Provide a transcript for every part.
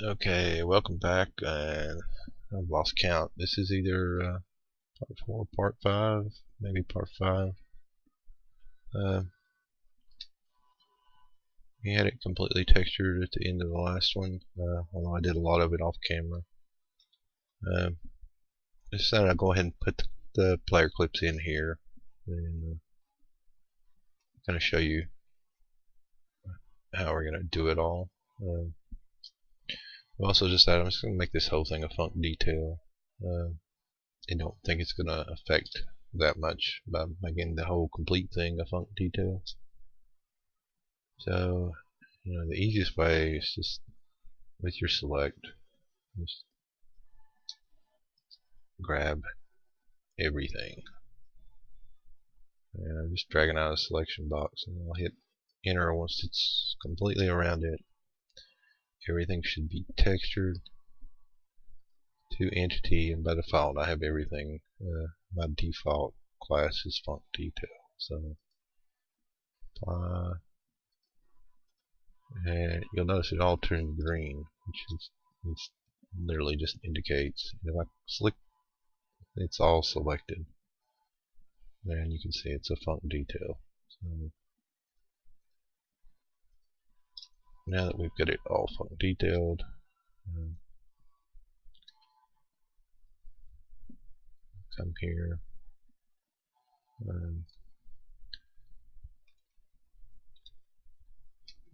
Okay, welcome back, and I've lost count. This is either part 4, part 5, maybe part 5. We had it completely textured at the end of the last one, although I did a lot of it off camera. I decided I'll go ahead and put the player clips in here and kind of show you how we're going to do it all. I also decided I'm just going to make this whole thing a funk detail. I don't think it's going to affect that much by making the whole complete thing a funk detail. So, the easiest way is just with your select, just grab everything. And I'm just dragging out a selection box, and I'll hit enter once it's completely around it. Everything should be textured to entity, and by default I have everything. My default class is funk detail, so apply, and you'll notice it all turned green, which literally just indicates if I select, it's all selected, and you can see it's a funk detail. So now that we've got it all funk detailed, come here,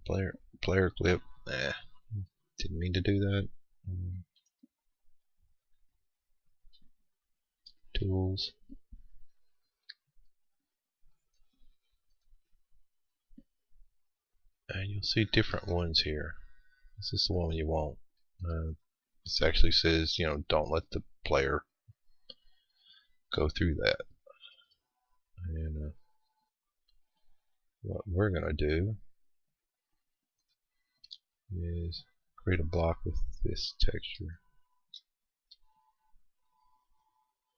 player clip. Didn't mean to do that. Tools. And you'll see different ones here. This is the one you want. This actually says, don't let the player go through that. And what we're going to do is create a block with this texture.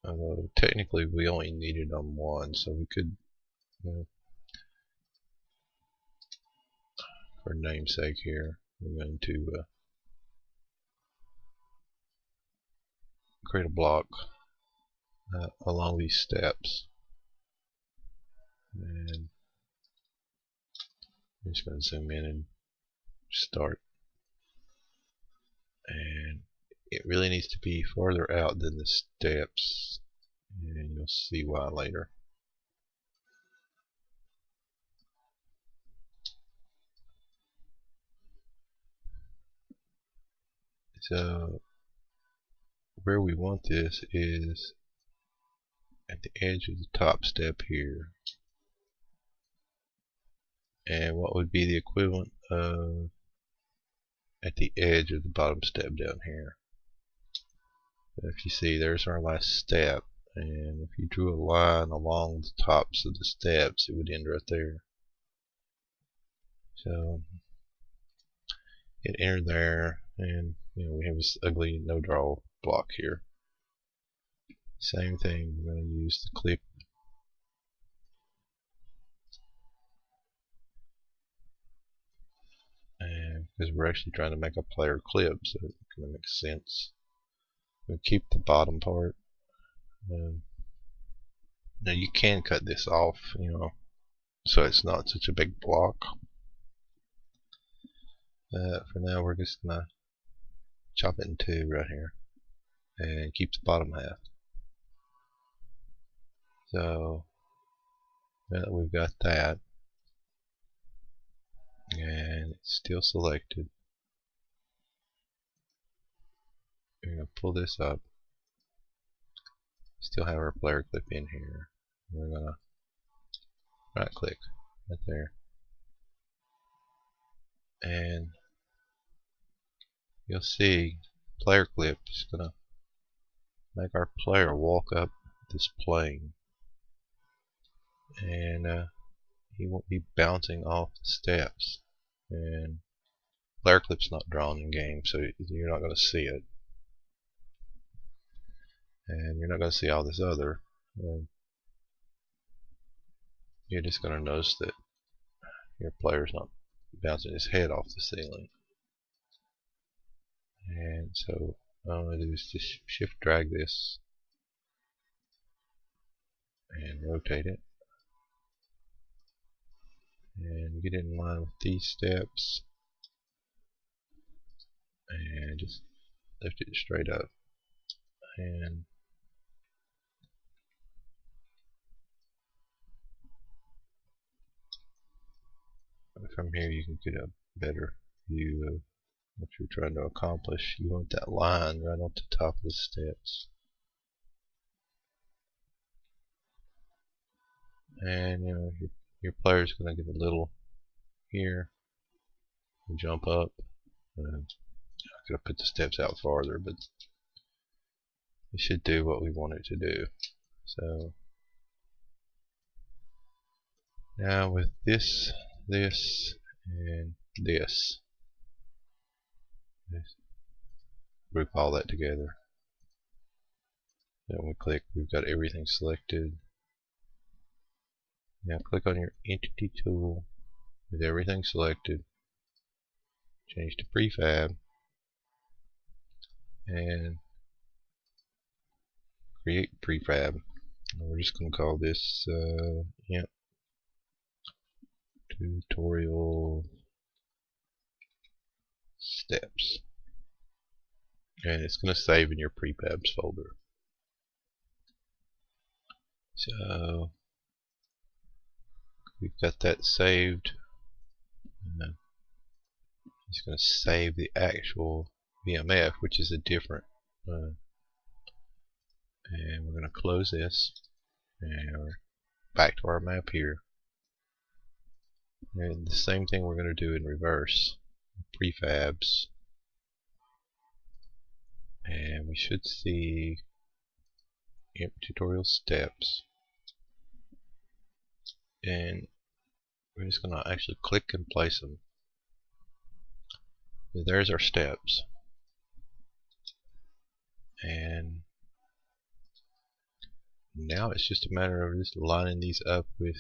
Although technically we only need it on one, so we could, for namesake here, we're going to create a block along these steps, and I'm just going to zoom in and start. And it really needs to be farther out than the steps, and you'll see why later. So where we want this is at the edge of the top step here, and what would be the equivalent of at the edge of the bottom step down here. If you see, there's our last step, and if you drew a line along the tops of the steps, it would end right there. So hit enter there, and we have this ugly no draw block here. Same thing, we're going to use the clip. And because we're actually trying to make a player clip, so it kind of makes sense. We'll keep the bottom part. Now you can cut this off, so it's not such a big block. For now, we're just gonna chop it in two right here, and keep the bottom half. So now that we've got that, and it's still selected, we're going to pull this up. Still have our player clip in here. We're going to right click right there, and you'll see player clip is going to make our player walk up this plane, and he won't be bouncing off the steps. And player clip's not drawn in game, so you're not going to see it, and you're not going to see all this other. You're just going to notice that your player's not bouncing his head off the ceiling. And so all I'm going to do is just shift drag this and rotate it and get it in line with these steps and just lift it straight up. And from here you can get a better view of what you're trying to accomplish. You want that line right on the top of the steps. And you know your player's going to get a little here and jump up. I could have put the steps out farther, but it should do what we want it to do. So now with this, and this, group all that together. Then we click, we've got everything selected. Now click on your entity tool with everything selected. Change to prefab and create prefab. And we're just going to call this tutorial steps. And it's going to save in your prefabs folder. So we've got that saved. It's going to save the actual VMF, which is a different. And we're going to close this, and we're back to our map here. And the same thing we're going to do in reverse. Prefabs, and we should see tutorial steps, and we're just going to actually click and place them. So there's our steps, and now it's just a matter of just lining these up with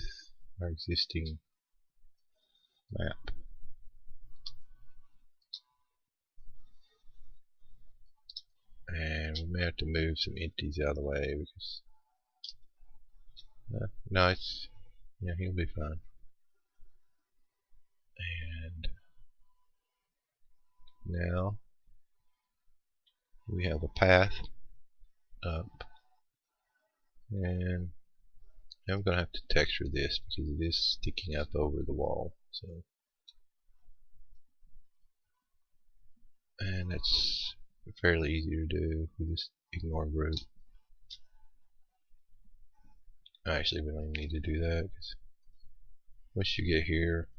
our existing map. And we may have to move some empties out of the way because no, it's he'll be fine. And now we have a path up, and I'm going to have to texture this because it is sticking up over the wall. So, and that's fairly easy to do. We just ignore group. Actually, we don't even need to do that because once you get here,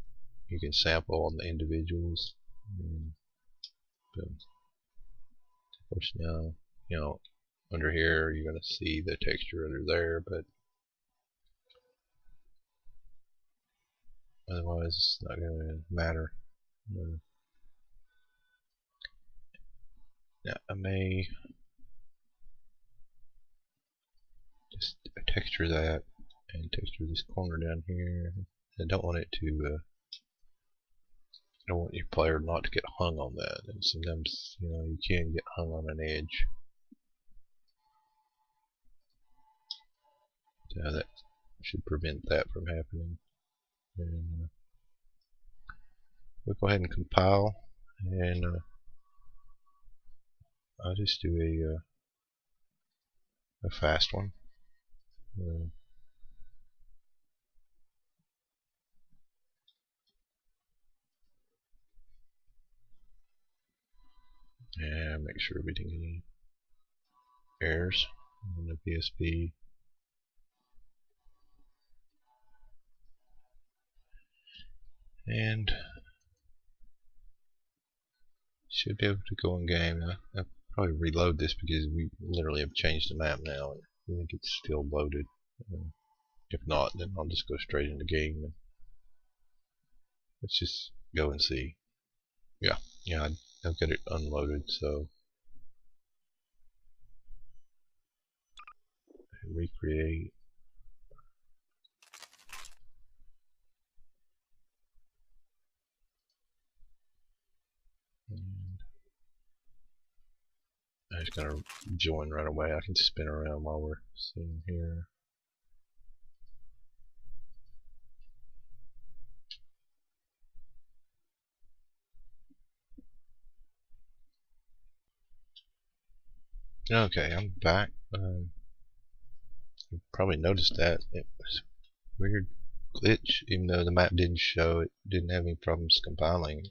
you can sample on the individuals. And boom. Of course, now under here you're going to see the texture under there, but otherwise it's not going to matter. Now I may just texture that and texture this corner down here. I don't want it to I don't want your player not to get hung on that, and sometimes you can get hung on an edge. So that should prevent that from happening. And we'll go ahead and compile, and I'll just do a fast one. And make sure we didn't get any errors on the PSP. And should be able to go in game. I'll probably reload this because we literally have changed the map now, and I think it's still loaded. If not, then I'll just go straight into game. And let's just go and see. Yeah, I've got it unloaded, so recreate. And just gonna join right away. I can spin around while we're seeing here. Okay, I'm back. You probably noticed that it was a weird glitch, even though the map didn't show it, didn't have any problems compiling.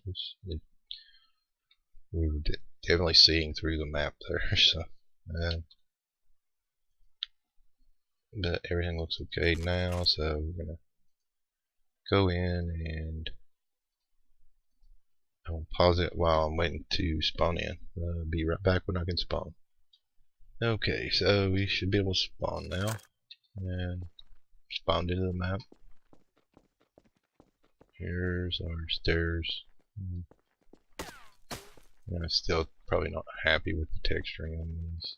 We were definitely seeing through the map there, so. But everything looks okay now, so we're gonna go in and I'll pause it while I'm waiting to spawn in. Be right back when I can spawn. Okay, so we should be able to spawn now and spawned into the map. Here's our stairs. I'm still probably not happy with the texturing on these.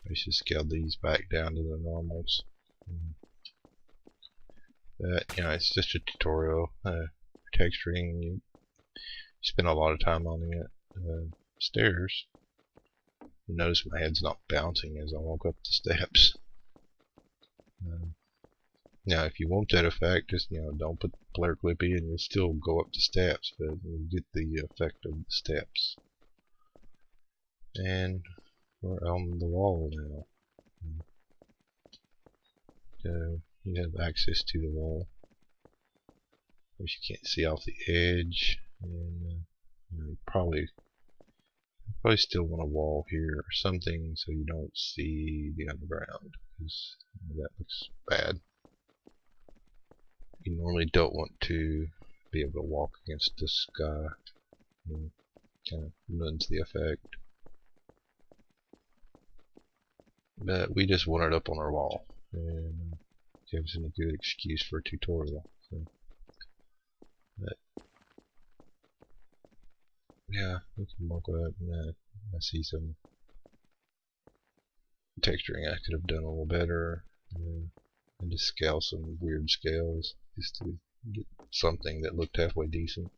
I should scale these back down to the normals. But you know, it's just a tutorial. Texturing, you spend a lot of time on it. Stairs. You notice my head's not bouncing as I walk up the steps. Now, if you want that effect, just don't put the player clip in. You'll still go up the steps, but you'll get the effect of the steps. And we're on the wall now. So you have access to the wall, which you can't see off the edge. And you probably still want a wall here or something so you don't see the underground, because that looks bad. You normally don't want to be able to walk against the sky. Kind of ruins the effect. But we just want it up on our wall, and gives us a good excuse for a tutorial. So, but yeah, we can walk up. I see some texturing I could have done a little better, and just scale some weird scales just to get something that looked halfway decent.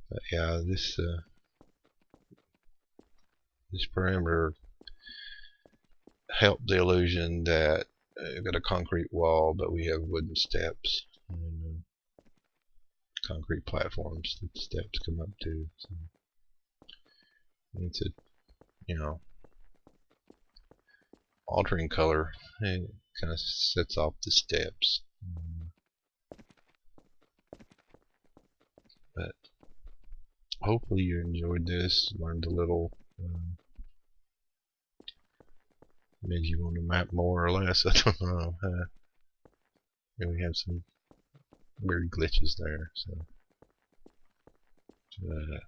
But yeah, this parameter helped the illusion that we've got a concrete wall, but we have wooden steps and concrete platforms that the steps come up to. So it's a altering color, and it kind of sets off the steps. But hopefully you enjoyed this, learned a little. Made you want to map more or less. I don't know. We have some weird glitches there. So yeah,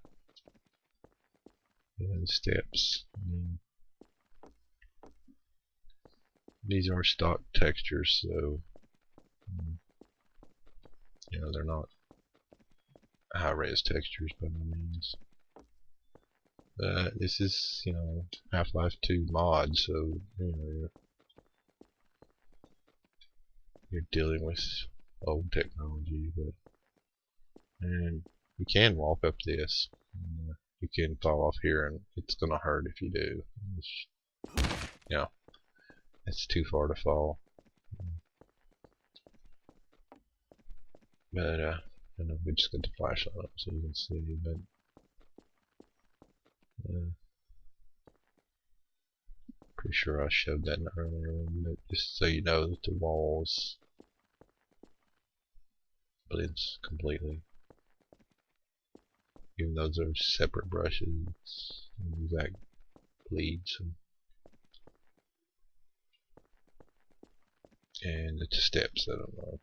the steps. These are stock textures, so they're not high-res textures by no means. This is Half-Life 2 mod, so you're dealing with old technology, and you can walk up this. You can fall off here, and it's gonna hurt if you do. It's too far to fall. But I don't know, we just got the flashlight up so you can see. But pretty sure I showed that in the earlier one, but just so you know that the walls blends completely. Even though those are separate brushes, exact bleeds. And the steps, I don't know.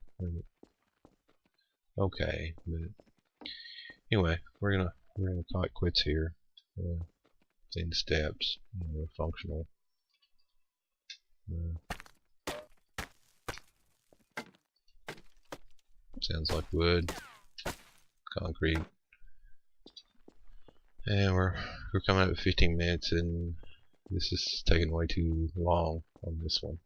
Okay, but anyway, we're gonna call it quits here. Seeing the steps, they're functional. Sounds like wood, concrete, and we're coming up at 15 minutes, and this is taking way too long on this one.